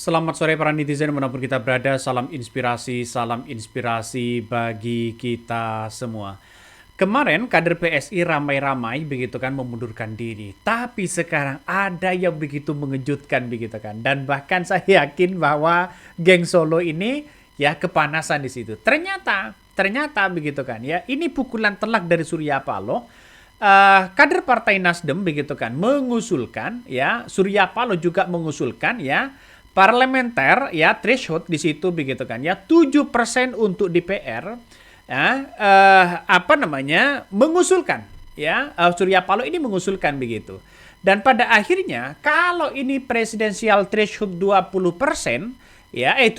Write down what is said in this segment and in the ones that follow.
Selamat sore para netizen dimanapun kita berada, salam inspirasi bagi kita semua. Kemarin kader PSI ramai-ramai begitu kan memundurkan diri. Tapi sekarang ada yang begitu mengejutkan begitu kan. Dan bahkan saya yakin bahwa geng Solo ini ya kepanasan di situ. Ternyata begitu kan ya. Ini pukulan telak dari Surya Paloh. Kader Partai Nasdem begitu kan mengusulkan ya, Surya Paloh juga mengusulkan ya parlementer ya threshold di situ begitu kan ya 7% untuk DPR ya, mengusulkan ya, Surya Paloh ini mengusulkan begitu. Dan pada akhirnya kalau ini presidensial threshold 20% ya 7%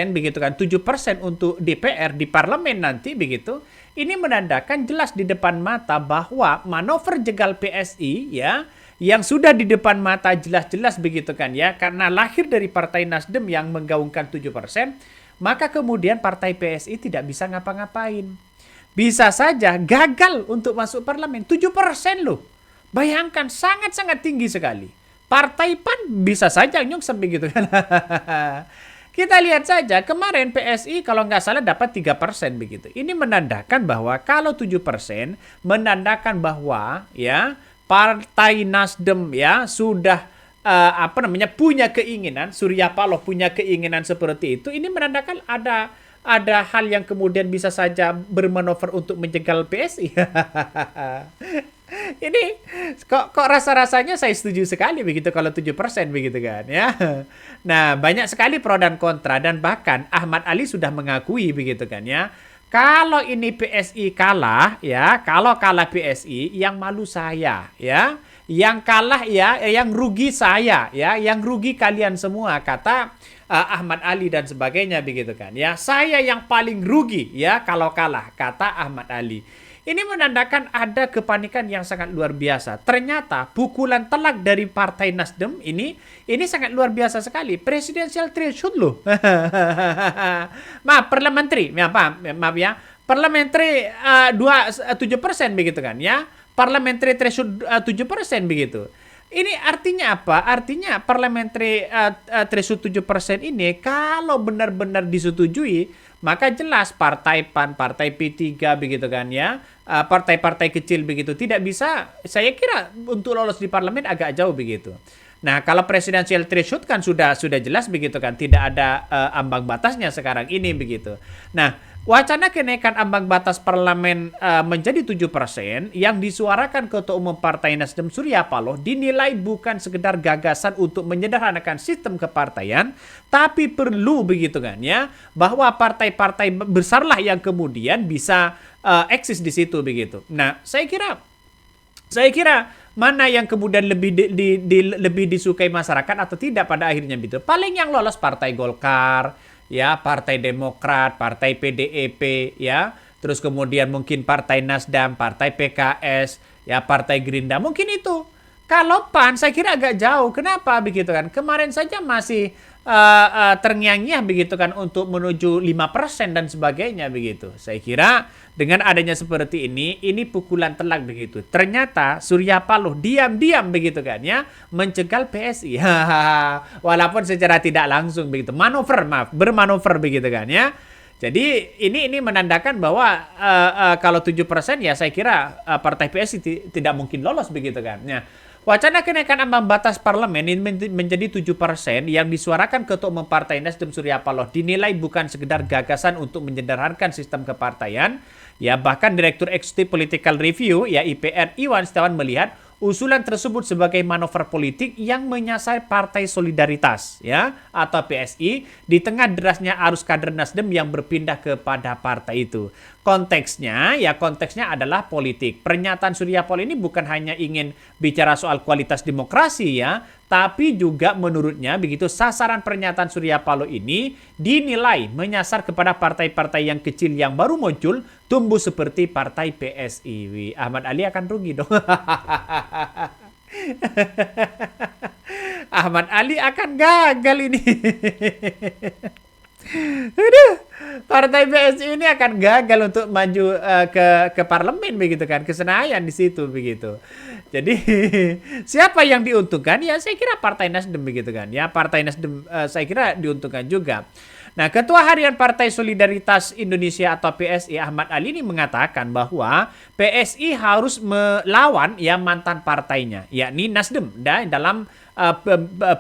begitu kan, 7% untuk DPR di parlemen nanti begitu. Ini menandakan jelas di depan mata bahwa manuver jegal PSI ya yang sudah di depan mata jelas-jelas begitu kan ya, karena lahir dari Partai Nasdem yang menggaungkan 7%, maka kemudian Partai PSI tidak bisa ngapa-ngapain. Bisa saja gagal untuk masuk parlemen 7% loh. Bayangkan sangat-sangat tinggi sekali. Partai PAN bisa saja nyungsep begitu kan. Kita lihat saja kemarin PSI kalau nggak salah dapat 3% begitu. Ini menandakan bahwa kalau 7% menandakan bahwa ya Partai Nasdem ya sudah punya keinginan, Surya Paloh punya keinginan seperti itu. Ini menandakan ada hal yang kemudian bisa saja bermanuver untuk menjegal PSI. Ini kok rasa-rasanya saya setuju sekali begitu kalau 7% begitu kan ya. Nah, banyak sekali pro dan kontra dan bahkan Ahmad Ali sudah mengakui begitu kan ya. Kalau ini PSI kalah ya, kalau kalah PSI yang malu saya ya. Yang kalah ya, yang rugi saya ya, yang rugi kalian semua kata Ahmad Ali dan sebagainya begitu kan ya. Saya yang paling rugi ya kalau kalah kata Ahmad Ali. Ini menandakan ada kepanikan yang sangat luar biasa. Ternyata pukulan telak dari Partai Nasdem ini sangat luar biasa sekali. Presidensial threshold loh. Maaf ya. Parliamentary 7% begitu kan ya. Parliamentary threshold 7% begitu. Ini artinya apa? Artinya parliamentary threshold 7% ini kalau benar-benar disetujui, maka jelas Partai PAN, Partai P3 begitu kan ya, partai-partai kecil begitu tidak bisa, saya kira untuk lolos di parlemen agak jauh begitu. Nah, kalau presidensial threshold kan sudah jelas begitu kan, tidak ada ambang batasnya sekarang ini begitu. Nah, wacana kenaikan ambang batas parlemen menjadi 7% yang disuarakan Ketua Umum Partai Nasdem Surya Paloh dinilai bukan sekedar gagasan untuk menyederhanakan sistem kepartaian, tapi perlu begitu kan ya, bahwa partai-partai besarlah yang kemudian bisa eksis di situ begitu. Nah, saya kira mana yang kemudian lebih disukai masyarakat atau tidak pada akhirnya begitu. Paling yang lolos Partai Golkar, ya, Partai Demokrat, Partai PDIP, ya, terus kemudian mungkin Partai Nasdem, Partai PKS, ya, Partai Gerindra, mungkin itu. Kalau PAN saya kira agak jauh. Kenapa begitu kan? Kemarin saja masih terngiang-ngiang begitu kan untuk menuju 5% dan sebagainya begitu. Saya kira dengan adanya seperti ini pukulan telak begitu. Ternyata Surya Paloh diam-diam begitu kan ya mencegal PSI. Walaupun secara tidak langsung begitu. Bermanuver begitu kan ya. Jadi ini menandakan bahwa kalau 7% ya saya kira Partai PSI tidak mungkin lolos begitu kan. Ya. Wacana kenaikan ambang batas parlemen ini menjadi 7% yang disuarakan Ketua Umum Partai Nasdem Surya Paloh dinilai bukan sekedar gagasan untuk menyederhanakan sistem kepartaian. Ya, bahkan Direktur Eksekutif Political Review ya IPR Iwan Setiawan melihat usulan tersebut sebagai manuver politik yang menyasar Partai Solidaritas ya atau PSI di tengah derasnya arus kader Nasdem yang berpindah kepada partai itu. Konteksnya adalah politik. Pernyataan Surya Paloh ini bukan hanya ingin bicara soal kualitas demokrasi ya, tapi juga menurutnya begitu sasaran pernyataan Surya Paloh ini dinilai menyasar kepada partai-partai yang kecil yang baru muncul tumbuh seperti Partai PSI. Ahmad Ali akan rugi dong. Ahmad Ali akan gagal ini. Aduh, partai PSI ini akan gagal untuk maju ke parlemen begitu kan, ke Senayan di situ begitu. Jadi siapa yang diuntungkan? Ya saya kira Partai Nasdem begitu kan. Ya Partai Nasdem saya kira diuntungkan juga. Nah, Ketua Harian Partai Solidaritas Indonesia atau PSI Ahmad Ali ini mengatakan bahwa PSI harus melawan ya mantan partainya, yakni Nasdem dalam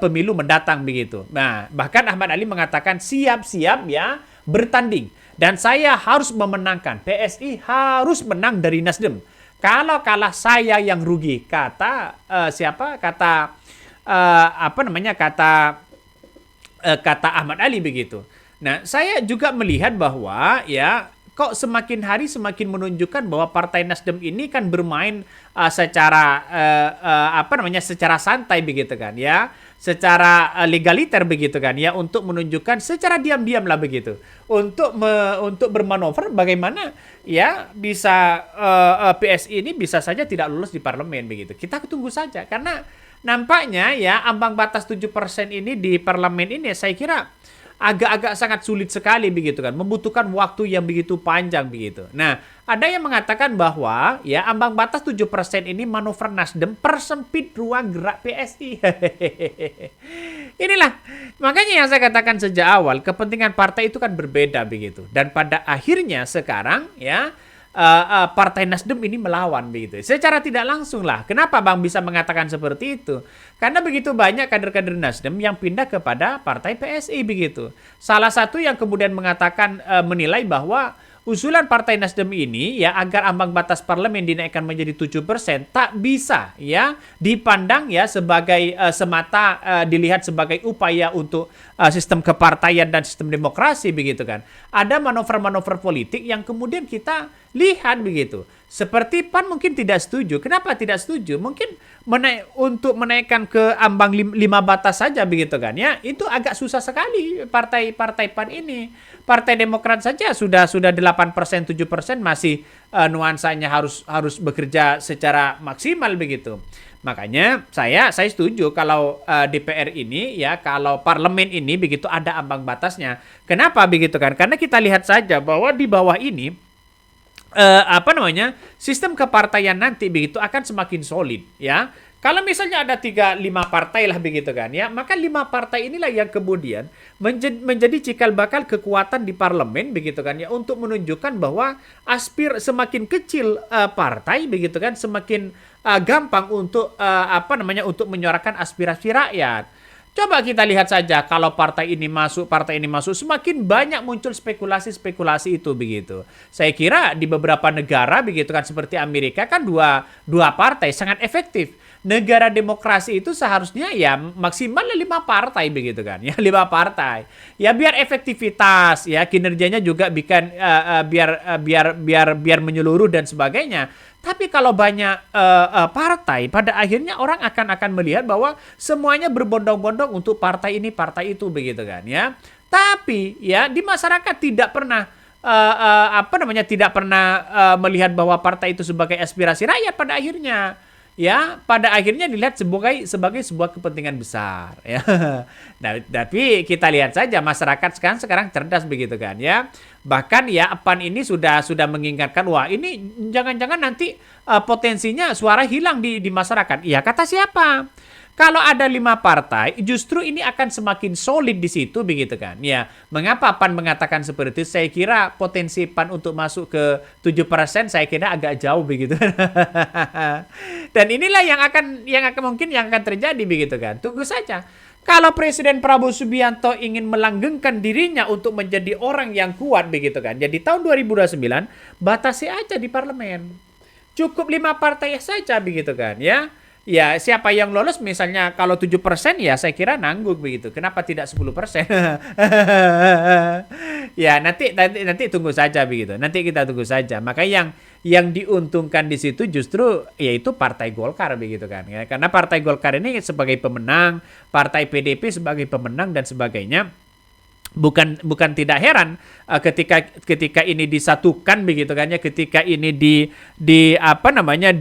pemilu mendatang begitu. Nah, bahkan Ahmad Ali mengatakan siap-siap ya bertanding dan saya harus memenangkan. PSI harus menang dari Nasdem. Kalau kalah saya yang rugi, kata siapa? Kata apa namanya? Kata Ahmad Ali begitu. Nah, saya juga melihat bahwa ya kok semakin hari semakin menunjukkan bahwa Partai Nasdem ini kan bermain secara apa namanya secara santai begitu kan ya, secara legaliter begitu kan ya, untuk menunjukkan secara diam-diam lah begitu untuk bermanuver bagaimana ya bisa PSI ini bisa saja tidak lulus di parlemen begitu. Kita tunggu saja karena nampaknya ya ambang batas 7% ini di parlemen ini saya kira agak-agak sangat sulit sekali begitu kan, membutuhkan waktu yang begitu panjang begitu. Nah, ada yang mengatakan bahwa ya ambang batas 7% ini manuver Nasdem persempit ruang gerak PSI. Inilah makanya yang saya katakan sejak awal, kepentingan partai itu kan berbeda begitu. Dan pada akhirnya sekarang ya Partai Nasdem ini melawan begitu. Secara tidak langsung lah. Kenapa Bang bisa mengatakan seperti itu? Karena begitu banyak kader-kader Nasdem yang pindah kepada Partai PSI begitu. Salah satu yang kemudian mengatakan menilai bahwa usulan Partai Nasdem ini ya agar ambang batas parlemen dinaikkan menjadi 7% tak bisa ya dipandang ya sebagai semata dilihat sebagai upaya untuk sistem kepartaian dan sistem demokrasi begitu kan. Ada manuver-manuver politik yang kemudian kita lihat begitu. Seperti PAN mungkin tidak setuju. Kenapa tidak setuju? Mungkin untuk menaikkan ke ambang 5 batas saja begitu kan ya. Itu agak susah sekali partai PAN ini. Partai Demokrat saja sudah 8% 7% masih nuansanya harus bekerja secara maksimal begitu. Makanya saya setuju kalau DPR ini ya, kalau parlemen ini begitu ada ambang batasnya. Kenapa begitu kan? Karena kita lihat saja bahwa di bawah ini apa namanya sistem kepartaian nanti begitu akan semakin solid ya. Kalau misalnya ada 3-5 partai lah begitu kan ya, maka 5 partai inilah yang kemudian menjadi cikal bakal kekuatan di parlemen begitu kan ya, untuk menunjukkan bahwa semakin kecil partai begitu kan, semakin gampang untuk apa namanya untuk menyuarakan aspirasi rakyat. Coba kita lihat saja kalau partai ini masuk, semakin banyak muncul spekulasi-spekulasi itu begitu. Saya kira di beberapa negara begitu kan seperti Amerika kan dua partai sangat efektif. Negara demokrasi itu seharusnya ya maksimal 5 partai begitu kan ya, 5 partai ya, biar efektivitas ya kinerjanya juga biar menyeluruh dan sebagainya. Tapi kalau banyak partai, pada akhirnya orang akan melihat bahwa semuanya berbondong-bondong untuk partai ini partai itu begitu kan ya. Tapi ya di masyarakat tidak pernah melihat bahwa partai itu sebagai aspirasi rakyat pada akhirnya. Ya, pada akhirnya dilihat sebagai sebuah kepentingan besar ya. Nah, tapi kita lihat saja masyarakat sekarang cerdas begitu kan ya. Bahkan ya PAN ini sudah mengingatkan, wah ini jangan-jangan nanti potensinya suara hilang di masyarakat. Ya, kata siapa? Kalau ada 5 partai, justru ini akan semakin solid di situ begitu kan. Ya, mengapa PAN mengatakan seperti itu? Saya kira potensi PAN untuk masuk ke 7% saya kira agak jauh begitu. Dan inilah yang akan terjadi begitu kan. Tunggu saja. Kalau Presiden Prabowo Subianto ingin melanggengkan dirinya untuk menjadi orang yang kuat begitu kan. Jadi tahun 2029 batasi aja di parlemen. Cukup 5 partai saja begitu kan ya. Ya, siapa yang lolos misalnya kalau 7% ya saya kira nanggung begitu. Kenapa tidak 10%? Ya, nanti tunggu saja begitu. Nanti kita tunggu saja. Maka yang diuntungkan di situ justru yaitu Partai Golkar begitu kan. Ya, karena Partai Golkar ini sebagai pemenang, Partai PDP sebagai pemenang dan sebagainya. bukan tidak heran ketika ini disatukan begitu kan ya, ketika ini di apa namanya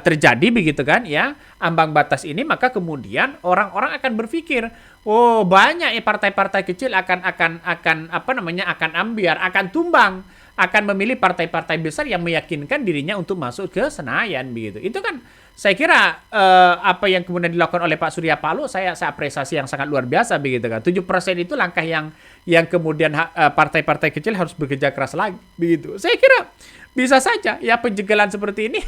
terjadi begitu kan ya, ambang batas ini, maka kemudian orang-orang akan berpikir, oh banyak ya partai-partai kecil akan apa namanya, akan ambiar, akan tumbang, akan memilih partai-partai besar yang meyakinkan dirinya untuk masuk ke Senayan begitu. Itu kan saya kira apa yang kemudian dilakukan oleh Pak Surya Paloh, saya apresiasi yang sangat luar biasa begitu kan. 7% itu langkah yang kemudian partai-partai kecil harus bekerja keras lagi begitu. Saya kira bisa saja ya penjagalan seperti ini.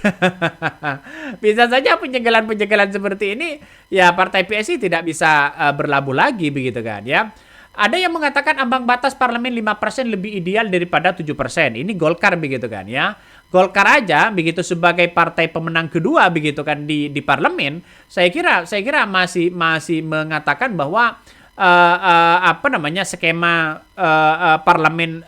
Bisa saja penjagalan seperti ini ya partai PSI tidak bisa berlabuh lagi begitu kan ya. Ada yang mengatakan ambang batas parlemen 5% lebih ideal daripada 7%. Ini Golkar begitu kan ya. Golkar aja begitu sebagai partai pemenang kedua begitu kan di parlemen, saya kira masih mengatakan bahwa apa namanya, skema parlemen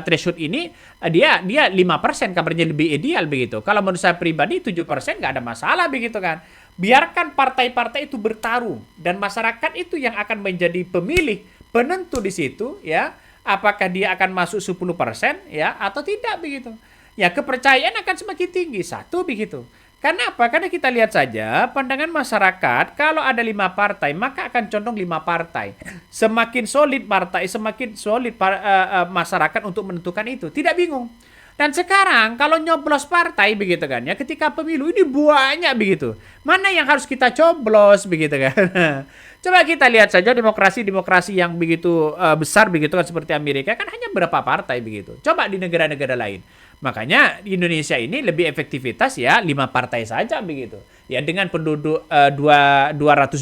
threshold ini dia 5% kabarnya lebih ideal begitu. Kalau menurut saya pribadi 7% nggak ada masalah begitu kan. Biarkan partai-partai itu bertarung dan masyarakat itu yang akan menjadi pemilih penentu di situ ya, apakah dia akan masuk 10% ya atau tidak begitu. Ya kepercayaan akan semakin tinggi satu begitu. Karena apa? Karena kita lihat saja pandangan masyarakat, kalau ada 5 partai maka akan condong 5 partai. Semakin solid partai, semakin solid masyarakat untuk menentukan itu. Tidak bingung. Dan sekarang kalau nyoblos partai begitu kan ya, ketika pemilu ini banyak begitu. Mana yang harus kita coblos begitu kan? Coba kita lihat saja demokrasi yang begitu besar begitu kan seperti Amerika kan hanya berapa partai begitu. Coba di negara-negara lain. Makanya di Indonesia ini lebih efektivitas ya 5 partai saja begitu. Ya dengan penduduk 200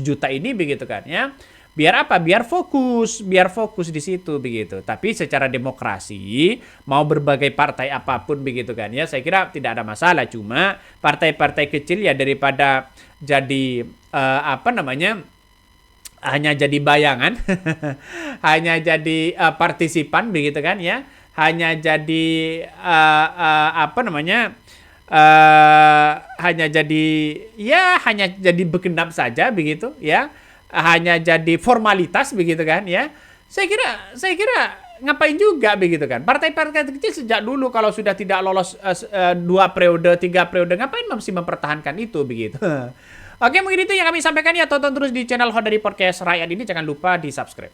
juta ini begitu kan ya. Biar apa? Biar fokus di situ begitu. Tapi secara demokrasi mau berbagai partai apapun begitu kan ya, saya kira tidak ada masalah. Cuma partai-partai kecil ya daripada jadi apa namanya, hanya jadi bayangan, hanya jadi partisipan begitu kan ya, hanya jadi apa namanya, hanya jadi bergendap saja begitu ya. Hanya jadi formalitas begitu kan ya. Saya kira ngapain juga begitu kan. Partai-partai kecil sejak dulu kalau sudah tidak lolos 2 periode, 3 periode, ngapain masih mempertahankan itu begitu. Oke, mungkin itu yang kami sampaikan ya. Tonton terus di channel Hodari Podcast Rakyat ini, jangan lupa di-subscribe.